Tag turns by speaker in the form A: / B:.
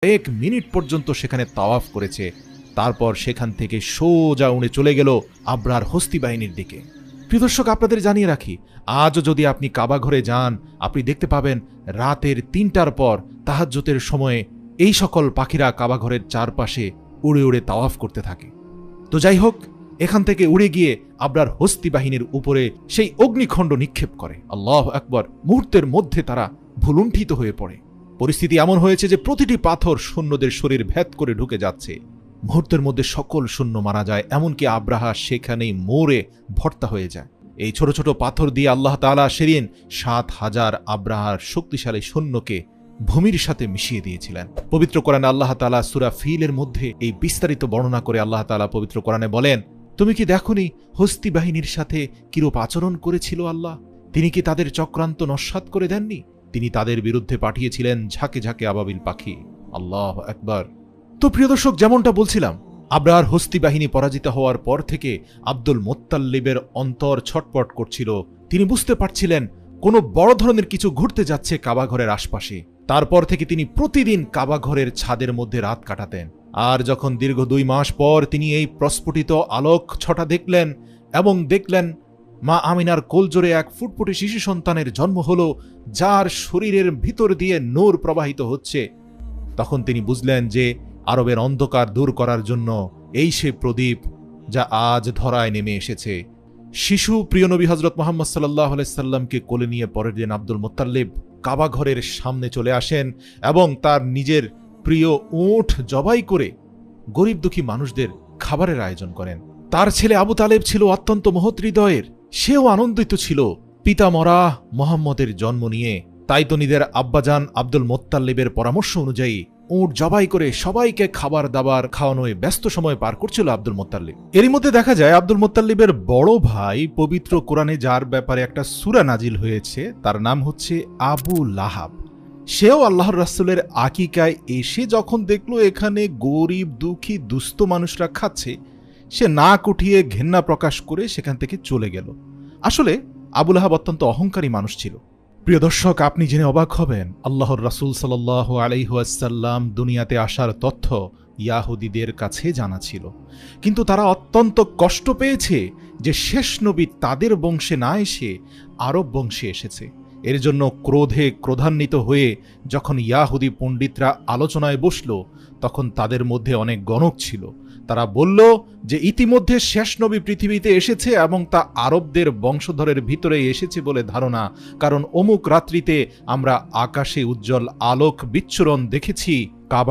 A: 1 minute পর্যন্ত সেখানে তাওয়াফ করেছে। তারপর সেখান থেকে সোজা উড়ে চলে গেল আবরার হস্তি বাহিনীর দিকে। প্রিয় দর্শক, আপনাদের জানিয়ে রাখি, আজও যদি আপনি কাবা ঘরে যান, আপনি দেখতে পাবেন রাতের ৩টার পর তাহাজ্জুদের সময়ে এই সকল পাখিরা কাবা ঘরের চারপাশে উড়ে উড়ে তাওয়াফ করতে থাকে। তো যাই হোক, এখান থেকে উড়ে গিয়ে আবরার হস্তি বাহিনীর উপরে সেই অগ্নিখণ্ড নিক্ষেপ করে। আল্লাহু আকবার! মুহূর্তের মধ্যে তারা ভুলুণ্ঠিত হয়ে পড়ে। পরিস্থিতি এমন হয়েছে যে প্রতিটি পাথর সৈন্যদের শরীর ভেদ করে ঢুকে যাচ্ছে। মুহূর্তের মধ্যে সকল সৈন্য মারা যায়, এমনকি আব্রাহা সেখানেই মরে ভর্তা হয়ে যায়। এই ছোট ছোট পাথর দিয়ে আল্লাহ তাআলা সেদিন ৭,০০০ আব্রাহার শক্তিশালী সৈন্যকে ভূমির সাথে মিশিয়ে দিয়েছিলেন। পবিত্র কোরআনে আল্লাহ তাআলা সূরা ফিলের মধ্যে এই বিস্তারিত বর্ণনা করে আল্লাহ তাআলা পবিত্র কোরআনে বলেন, তুমি কি দেখোনি হস্তি বাহিনীর সাথে কিরূপ আচরণ করেছিল আল্লাহ? তিনি কি তাদের চক্রান্ত নস্যাৎ করে দেননি? তিনি তাদের বিরুদ্ধে পাঠিয়েছিলেন ঝাঁকে ঝাঁকে আবাবিল পাখি। আল্লাহু আকবার! তো প্রিয় দর্শক, যেমনটা বলছিলাম, আব্রাহার হস্তি বাহিনী পরাজিত হওয়ার পর থেকে আব্দুল মুত্তাল্লিবের অন্তর ছটপট করছিল। তিনি বুঝতে পারছিলেন কোনো বড় ধরনের কিছু ঘটতে যাচ্ছে কাবা ঘরের আশপাশে। তারপর থেকে তিনি প্রতিদিন কাবা ঘরের ছাদের মধ্যে রাত কাটাতেন। আর যখন দীর্ঘ 2 মাস পর তিনি এই প্রস্ফুটিত আলোক ছটা দেখলেন এবং দেখলেন মা আমিনার কোলজোরে এক ফুটফুটে শিশু সন্তানের জন্ম হলো, যার শরীরের ভিতর দিয়ে নূর প্রবাহিত হচ্ছে, তখন তিনি বুঝলেন যে আরবের অন্ধকার দূর করার জন্য এই সে প্রদীপ যা আজ ধরায় নেমে এসেছে। শিশু প্রিয় নবী হযরত মুহাম্মদ সাল্লাল্লাহু আলাইহি সাল্লামকে কোলে নিয়ে পরের দিন আব্দুল মুত্তাল্লিব কাবা ঘরের সামনে চলে আসেন এবং তার নিজের প্রিয় উট জবাই করে গরিব দুঃখী মানুষদের খাবারের আয়োজন করেন। তার ছেলে আবু তালেব ছিল অত্যন্ত মহৎ হৃদয়ের। সেও আনন্দিত ছিল পিতা মরা মুহাম্মদের জন্ম নিয়ে। তাই তো নিজের আব্বাজান আব্দুল মুত্তাল্লিবের পরামর্শ অনুযায়ী উট জবাই করে সবাইকে খাবার দাবার খাওয়ানোয় ব্যস্ত সময় পার করছিল আব্দুল মুত্তাল্লিব। এরই মধ্যে দেখা যায় আব্দুল মুত্তাল্লিবের বড় ভাই পবিত্র কোরআনে যার ব্যাপারে একটা সূরা নাজিল হয়েছে, তার নাম হচ্ছে আবু লাহাব। সেও আল্লাহর রাসূলের আকিকায় এসে যখন দেখলো এখানে গরিব দুঃখী দুস্থ মানুষরা খাচ্ছে, সে না কুঠিয়ে ঘেন্না প্রকাশ করে সেখান থেকে চলে গেল। আসলে আবু লাহাব অত্যন্ত অহংকারী মানুষ ছিল। প্রিয় দর্শক, আপনি জেনে অবাক হবেন, আল্লাহর রাসূল সাল্লাল্লাহু আলাইহি ওয়াসাল্লাম দুনিয়াতে আসার তথ্য ইয়াহুদীদের কাছে জানা ছিল, কিন্তু তারা অত্যন্ত কষ্ট পেয়েছে যে শেষ নবী তাদের বংশে না এসে আরব বংশে এসেছে। এর জন্য ক্রোধে ক্রোধান্বিত হয়ে যখন ইয়াহুদী পণ্ডিতরা আলোচনায় বসল, তখন তাদের মধ্যে অনেক গণক ছিল। তারা বলল যে ইতিমধ্যে শেষ নবী পৃথিবীতে এসেছে এবং তা আরবদের বংশধরের ভিতরে এসেছে বলে ধারণা, কারণ অমুক রাত্রিতে আমরা আকাশে উজ্জ্বল আলোক বিচ্ছুরণ দেখেছি। কাবা